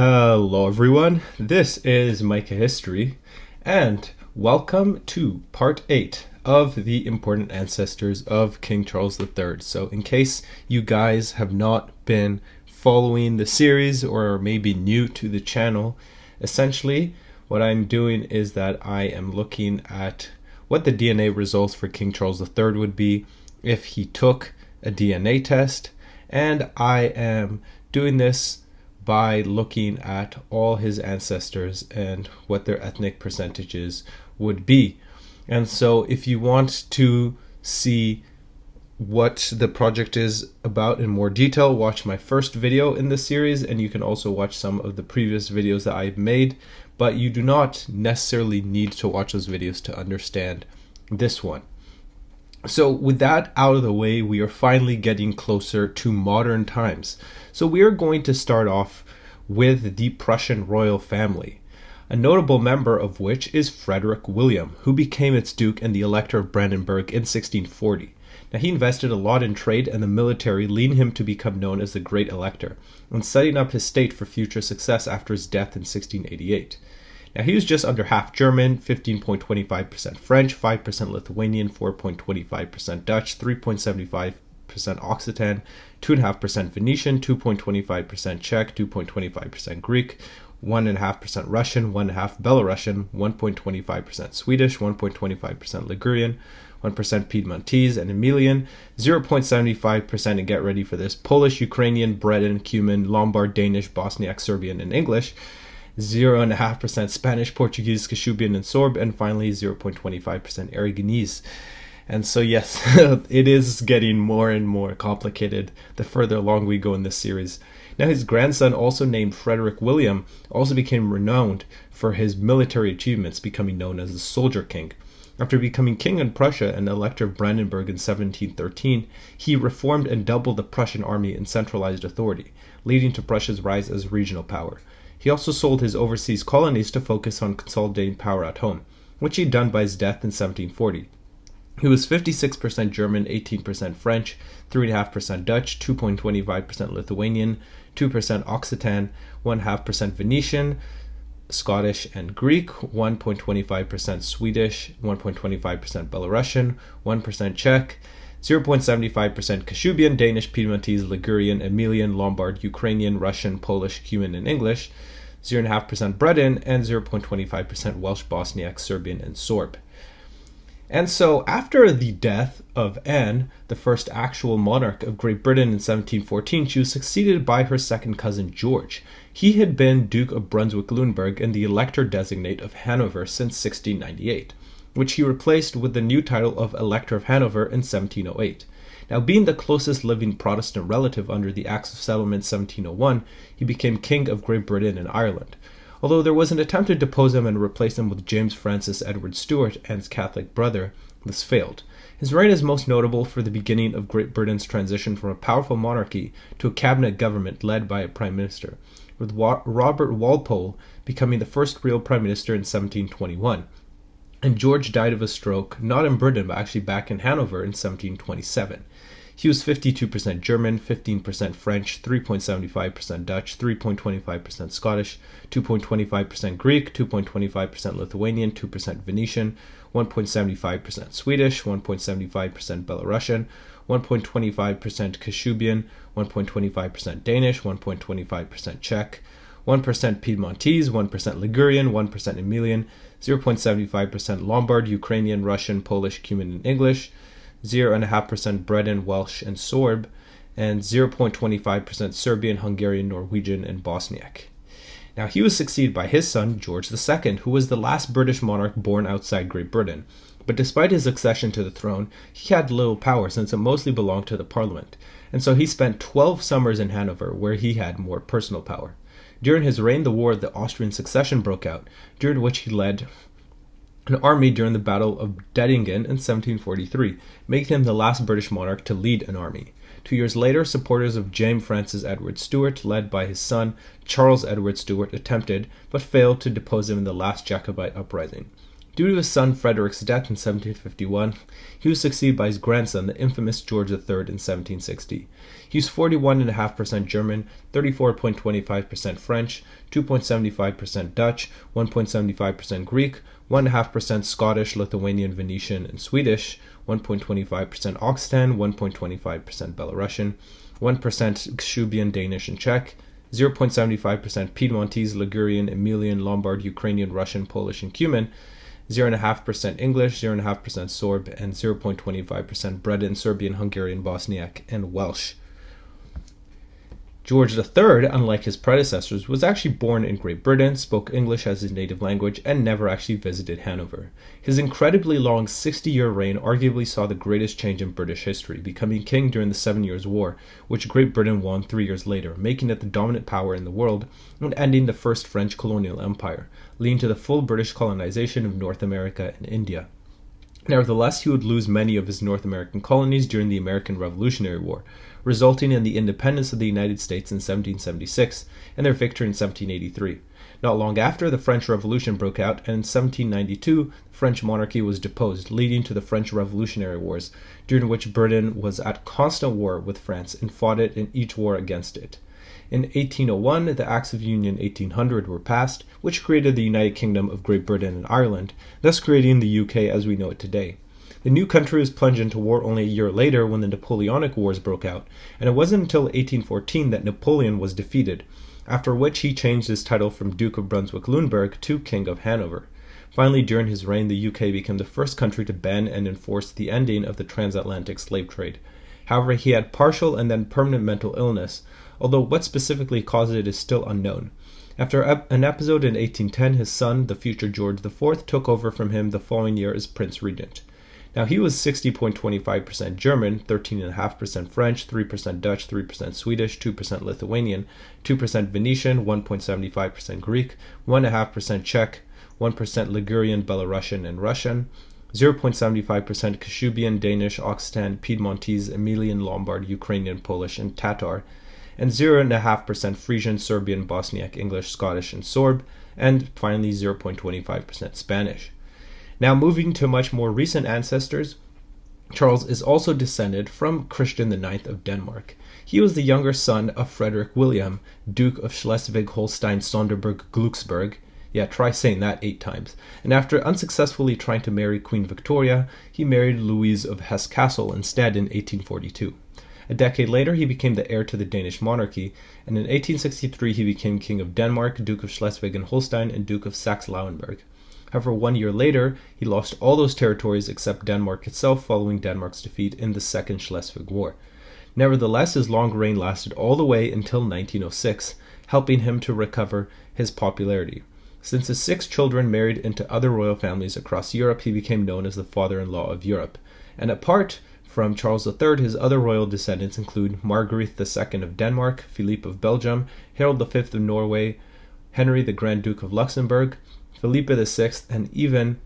Hello everyone, this is Micah History, and welcome to part 8 of the important ancestors of King Charles III. So in case you guys have not been following the series or maybe new to the channel, essentially what I'm doing is that I am looking at what the DNA results for King Charles III would be if he took a DNA test, and I am doing this by looking at all his ancestors and what their ethnic percentages would be. And so if you want to see what the project is about in more detail, watch my first video in this series, and you can also watch some of the previous videos that I've made, but you do not necessarily need to watch those videos to understand this one. So with that out of the way, we are finally getting closer to modern times. So we are going to start off with the Prussian royal family, a notable member of which is Frederick William, who became its duke and the Elector of Brandenburg in 1640. Now he invested a lot in trade and the military, leading him to become known as the Great Elector, and setting up his state for future success after his death in 1688. Now he was just under half German, 15.25% French, 5% Lithuanian, 4.25% Dutch, 3.75% Occitan, 2.5% Venetian, 2.25% Czech, 2.25% Greek, 1.5% Russian, 1.5% Belarusian, 1.25% Swedish, 1.25% Ligurian, 1% Piedmontese and Emilian, 0.75%, and get ready for this, Polish, Ukrainian, Breton, Cuman, Lombard, Danish, Bosniak, Serbian, and English, 0.5% Spanish, Portuguese, Kashubian, and Sorb, and finally 0.25% Aragonese. And so yes, it is getting more and more complicated the further along we go in this series. Now his grandson, also named Frederick William, also became renowned for his military achievements, becoming known as the Soldier King. After becoming king in Prussia and Elector of Brandenburg in 1713, he reformed and doubled the Prussian army and centralized authority, leading to Prussia's rise as a regional power. He also sold his overseas colonies to focus on consolidating power at home, which he had done by his death in 1740. He was 56% German, 18% French, 3.5% Dutch, 2.25% Lithuanian, 2% Occitan, 1.5% Venetian, Scottish and Greek, 1.25% Swedish, 1.25% Belarusian, 1% Czech, 0.75% Kashubian, Danish, Piedmontese, Ligurian, Emilian, Lombard, Ukrainian, Russian, Polish, Cuman, and English, 0.5% Breton, and 0.25% Welsh, Bosniak, Serbian, and Sorb. And so after the death of Anne, the first actual monarch of Great Britain in 1714, she was succeeded by her second cousin George. He had been Duke of Brunswick-Luneburg and the Elector designate of Hanover since 1698, which he replaced with the new title of Elector of Hanover in 1708. Now, being the closest living Protestant relative under the Acts of Settlement 1701, he became King of Great Britain and Ireland. Although there was an attempt to depose him and replace him with James Francis Edward Stuart, Anne's Catholic brother, this failed. His reign is most notable for the beginning of Great Britain's transition from a powerful monarchy to a cabinet government led by a prime minister, with Robert Walpole becoming the first real prime minister in 1721. And George died of a stroke, not in Britain, but actually back in Hanover in 1727. He was 52% German, 15% French, 3.75% Dutch, 3.25% Scottish, 2.25% Greek, 2.25% Lithuanian, 2% Venetian, 1.75% Swedish, 1.75% Belarusian, 1.25% Kashubian, 1.25% Danish, 1.25% Czech, 1% Piedmontese, 1% Ligurian, 1% Emilian, 0.75% Lombard, Ukrainian, Russian, Polish, Cuman, and English, 0.5% Breton, Welsh, and Sorb, and 0.25% Serbian, Hungarian, Norwegian, and Bosniak. Now he was succeeded by his son, George II, who was the last British monarch born outside Great Britain. But despite his accession to the throne, he had little power since it mostly belonged to the Parliament, and so he spent 12 summers in Hanover, where he had more personal power. During his reign, the War of the Austrian Succession broke out, during which he led an army during the Battle of Dettingen in 1743, making him the last British monarch to lead an army. 2 years later, supporters of James Francis Edward Stuart, led by his son Charles Edward Stuart, attempted, but failed to depose him in the last Jacobite uprising. Due to his son Frederick's death in 1751, he was succeeded by his grandson, the infamous George III, in 1760. He was 41.5% German, 34.25% French, 2.75% Dutch, 1.75% Greek, 1.5% Scottish, Lithuanian, Venetian, and Swedish, 1.25% Occitan, 1.25% Belarusian, 1% Kashubian, Danish, and Czech, 0.75% Piedmontese, Ligurian, Emilian, Lombard, Ukrainian, Russian, Polish, and Cuman, 0.5% English, 0.5% Sorb, and 0.25% Breton, Serbian, Hungarian, Bosniak, and Welsh. George III, unlike his predecessors, was actually born in Great Britain, spoke English as his native language, and never actually visited Hanover. His incredibly long 60-year reign arguably saw the greatest change in British history, becoming king during the 7 Years' War, which Great Britain won 3 years later, making it the dominant power in the world and ending the First French colonial empire, leading to the full British colonization of North America and India. Nevertheless, he would lose many of his North American colonies during the American Revolutionary War, resulting in the independence of the United States in 1776 and their victory in 1783. Not long after, the French Revolution broke out, and in 1792, the French monarchy was deposed, leading to the French Revolutionary Wars, during which Britain was at constant war with France and fought it in each war against it. In 1801, the Acts of Union 1800 were passed, which created the United Kingdom of Great Britain and Ireland, thus creating the UK as we know it today. The new country was plunged into war only a year later when the Napoleonic Wars broke out, and it wasn't until 1814 that Napoleon was defeated, after which he changed his title from Duke of Brunswick-Luneburg to King of Hanover. Finally, during his reign, the UK became the first country to ban and enforce the ending of the transatlantic slave trade. However, he had partial and then permanent mental illness, although what specifically caused it is still unknown. After an episode in 1810, his son, the future George IV, took over from him the following year as Prince Regent. Now, he was 60.25% German, 13.5% French, 3% Dutch, 3% Swedish, 2% Lithuanian, 2% Venetian, 1.75% Greek, 1.5% Czech, 1% Ligurian, Belarusian, and Russian, 0.75% Kashubian, Danish, Occitan, Piedmontese, Emilian, Lombard, Ukrainian, Polish, and Tatar, and 0.5% Frisian, Serbian, Bosniak, English, Scottish, and Sorb, and finally 0.25% Spanish. Now, moving to much more recent ancestors, Charles is also descended from Christian IX of Denmark. He was the younger son of Frederick William, Duke of Schleswig-Holstein-Sonderburg-Glücksburg. Yeah, try saying that 8 times. And after unsuccessfully trying to marry Queen Victoria, he married Louise of Hesse-Kassel instead in 1842. A decade later, he became the heir to the Danish monarchy, and in 1863 he became King of Denmark, Duke of Schleswig and Holstein, and Duke of Saxe-Lauenburg. However, 1 year later, he lost all those territories except Denmark itself following Denmark's defeat in the Second Schleswig War. Nevertheless, his long reign lasted all the way until 1906, helping him to recover his popularity. Since his 6 children married into other royal families across Europe, he became known as the father-in-law of Europe. And apart from Charles III, his other royal descendants include Margarethe II of Denmark, Philippe of Belgium, Harold V of Norway, Henry the Grand Duke of Luxembourg, Philippe VI, and even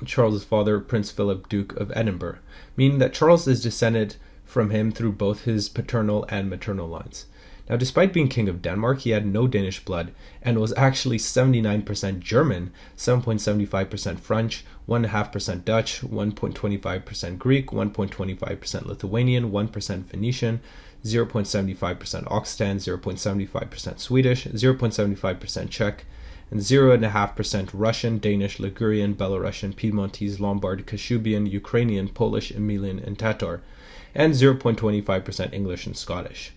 Charles's father, Prince Philip, Duke of Edinburgh, meaning that Charles is descended from him through both his paternal and maternal lines. Now, despite being King of Denmark, he had no Danish blood and was actually 79% German, 7.75% French, 1.5% Dutch, 1.25% Greek, 1.25% Lithuanian, 1% Venetian, 0.75% Occitan, 0.75% Swedish, 0.75% Czech, and 0.5% Russian, Danish, Ligurian, Belarusian, Piedmontese, Lombard, Kashubian, Ukrainian, Polish, Emilian, and Tatar, and 0.25% English and Scottish.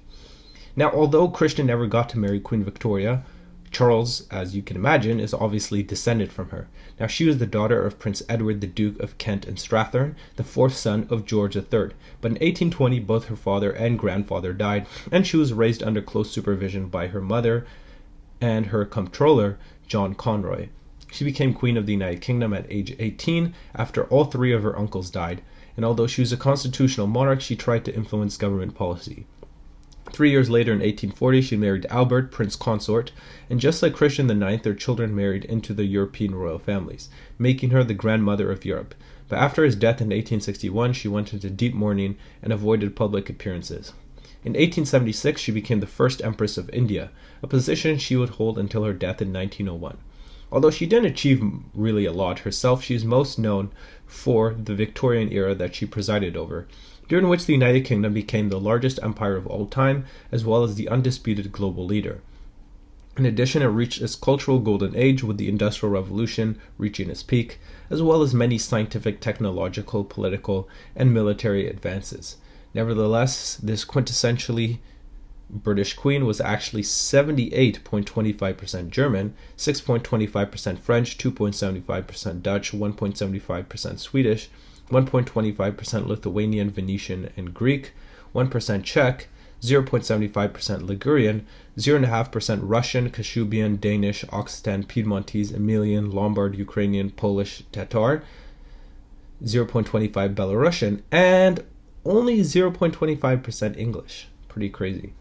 Now, although Christian never got to marry Queen Victoria, Charles, as you can imagine, is obviously descended from her. Now, she was the daughter of Prince Edward, the Duke of Kent and Strathern, the 4th son of George III. But in 1820, both her father and grandfather died, and she was raised under close supervision by her mother and her comptroller, John Conroy. She became Queen of the United Kingdom at age 18 after all 3 of her uncles died, and although she was a constitutional monarch, she tried to influence government policy. 3 years later, in 1840, she married Albert, Prince Consort, and just like Christian IX, their children married into the European royal families, making her the grandmother of Europe. But after his death in 1861, she went into deep mourning and avoided public appearances. In 1876, she became the first Empress of India, a position she would hold until her death in 1901. Although she didn't achieve really a lot herself, she's most known for the Victorian era that she presided over, during which the United Kingdom became the largest empire of all time, as well as the undisputed global leader. In addition, it reached its cultural golden age with the Industrial Revolution reaching its peak, as well as many scientific, technological, political, and military advances. Nevertheless, this quintessentially British Queen was actually 78.25% German, 6.25% French, 2.75% Dutch, 1.75% Swedish, 1.25% Lithuanian, Venetian, and Greek, 1% Czech, 0.75% Ligurian, 0.5% Russian, Kashubian, Danish, Occitan, Piedmontese, Emilian, Lombard, Ukrainian, Polish, Tatar, 0.25% Belarusian, and only 0.25% English. Pretty crazy.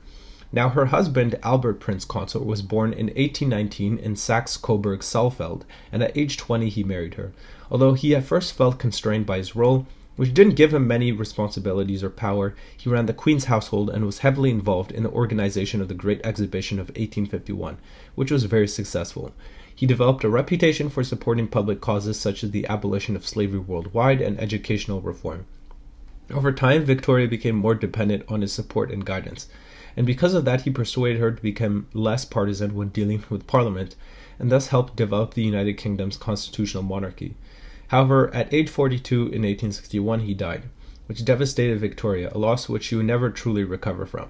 Now, her husband, Albert Prince Consort, was born in 1819 in Saxe-Coburg, Saalfeld, and at age 20 he married her. Although he at first felt constrained by his role, which didn't give him many responsibilities or power, he ran the Queen's household and was heavily involved in the organization of the Great Exhibition of 1851, which was very successful. He developed a reputation for supporting public causes such as the abolition of slavery worldwide and educational reform. Over time, Victoria became more dependent on his support and guidance, and because of that he persuaded her to become less partisan when dealing with Parliament, and thus helped develop the United Kingdom's constitutional monarchy. However, at age 42 in 1861 he died, which devastated Victoria, a loss which she would never truly recover from.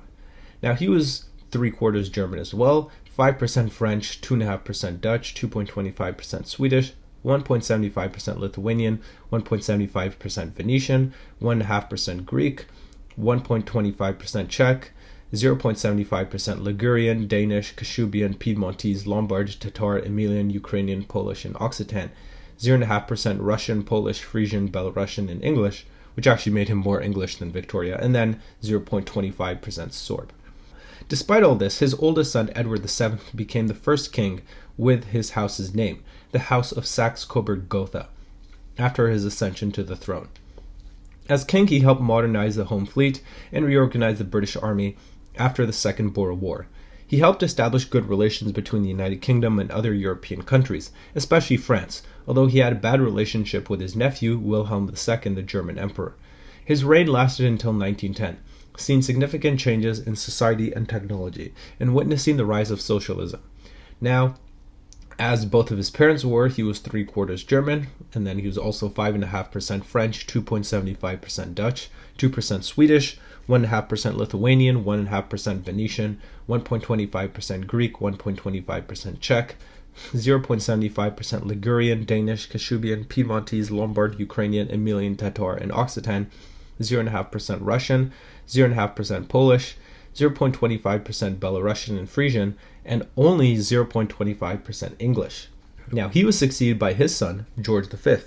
Now, he was 3/4 German as well, 5% French, 2.5% Dutch, 2.25% Swedish, 1.75% Lithuanian, 1.75% Venetian, 1.5% Greek, 1.25% Czech, 0.75% Ligurian, Danish, Kashubian, Piedmontese, Lombard, Tatar, Emilian, Ukrainian, Polish, and Occitan, 0.5% Russian, Polish, Frisian, Belarusian, and English, which actually made him more English than Victoria, and then 0.25% Sorb. Despite all this, his oldest son, Edward VII, became the first king with his house's name, the House of Saxe-Coburg Gotha, after his ascension to the throne. As king, he helped modernize the home fleet and reorganize the British Army after the Second Boer War. He helped establish good relations between the United Kingdom and other European countries, especially France, although he had a bad relationship with his nephew, Wilhelm II, the German emperor. His reign lasted until 1910, seeing significant changes in society and technology, and witnessing the rise of socialism. Now, as both of his parents were, he was 3/4 German, and then he was also 5.5% French, 2.75% Dutch, 2% Swedish, 1.5% Lithuanian, 1.5% Venetian, 1.25% Greek, 1.25% Czech, 0.75% Ligurian, Danish, Kashubian, Piedmontese, Lombard, Ukrainian, Emilian, Tatar, and Occitan, 0.5% Russian, 0.5% Polish, 0.25% Belarusian and Frisian, and only 0.25% English. Now, he was succeeded by his son, George V,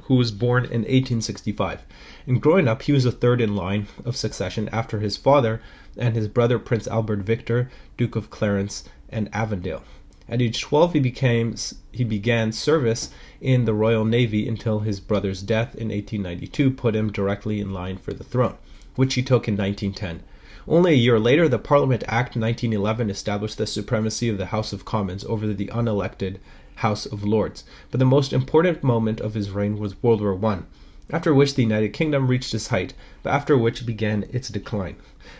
who was born in 1865. And growing up, he was the third in line of succession after his father and his brother Prince Albert Victor, Duke of Clarence and Avondale. At age 12, he began service in the Royal Navy until his brother's death in 1892 put him directly in line for the throne, which he took in 1910. Only a year later, the Parliament Act 1911 established the supremacy of the House of Commons over the unelected House of Lords. But the most important moment of his reign was World War I, after which the United Kingdom reached its height, but after which began its decline.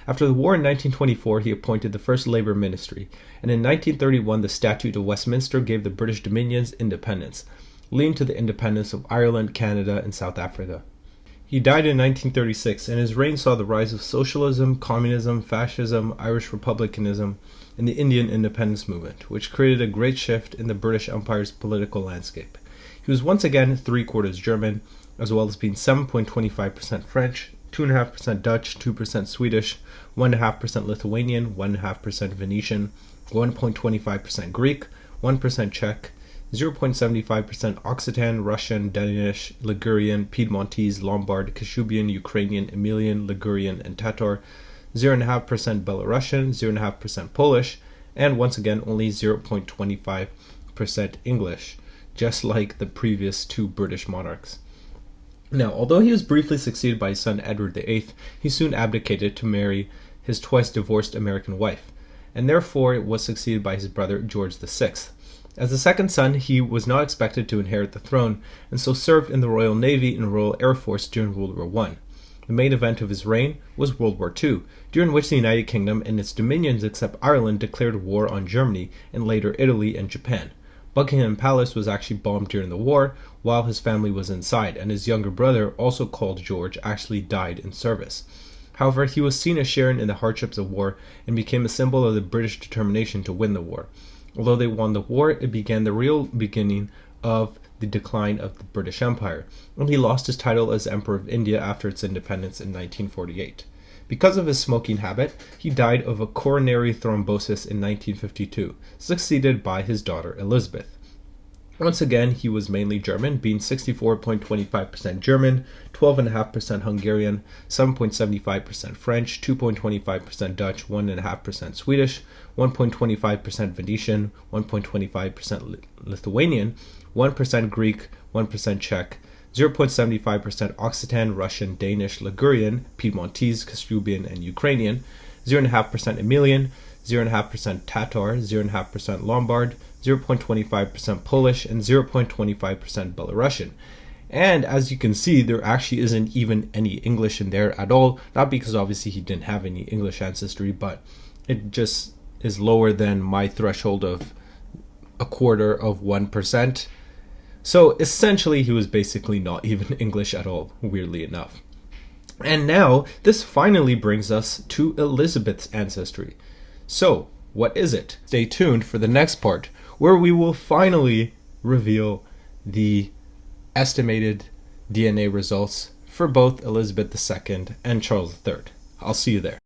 After the war in 1924, he appointed the first Labour Ministry, and in 1931 the Statute of Westminster gave the British Dominions independence, leading to the independence of Ireland, Canada, and South Africa. He died in 1936, and his reign saw the rise of socialism, communism, fascism, Irish republicanism, and the Indian independence movement, which created a great shift in the British Empire's political landscape. He was once again 3/4 German, as well as being 7.25% French, 2.5% Dutch, 2% Swedish, 1.5% Lithuanian, 1.5% Venetian, 1.25% Greek, 1% Czech, 0.75% Occitan, Russian, Danish, Ligurian, Piedmontese, Lombard, Kashubian, Ukrainian, Emilian, Ligurian, and Tatar, 0.5% Belarusian, 0.5% Polish, and once again only 0.25% English, just like the previous two British monarchs. Now, although he was briefly succeeded by his son Edward VIII, he soon abdicated to marry his twice divorced American wife, and therefore was succeeded by his brother George VI. As the second son, he was not expected to inherit the throne, and so served in the Royal Navy and Royal Air Force during World War I. The main event of his reign was World War II, during which the United Kingdom and its dominions except Ireland declared war on Germany and later Italy and Japan. Buckingham Palace was actually bombed during the war while his family was inside, and his younger brother, also called George, actually died in service. However, he was seen as sharing in the hardships of war and became a symbol of the British determination to win the war. Although they won the war, it began the real beginning of the decline of the British Empire, and he lost his title as Emperor of India after its independence in 1948. Because of his smoking habit, he died of a coronary thrombosis in 1952, succeeded by his daughter Elizabeth. Once again, he was mainly German, being 64.25% German, 12.5% Hungarian, 7.75% French, 2.25% Dutch, 1.5% Swedish, 1.25% Venetian, 1.25% Lithuanian, 1% Greek, 1% Czech, 0.75% Occitan, Russian, Danish, Ligurian, Piedmontese, Castrubian, and Ukrainian, 0.5% Emilian, 0.5% Tatar, 0.5% Lombard, 0.25% Polish, and 0.25% Belarusian. And as you can see, there actually isn't even any English in there at all, not because obviously he didn't have any English ancestry, but it just is lower than my threshold of 0.25%. So essentially he was basically not even English at all, weirdly enough. And now this finally brings us to Elizabeth's ancestry. So what is it? Stay tuned for the next part, where we will finally reveal the estimated DNA results for both Elizabeth II and Charles III. I'll see you there.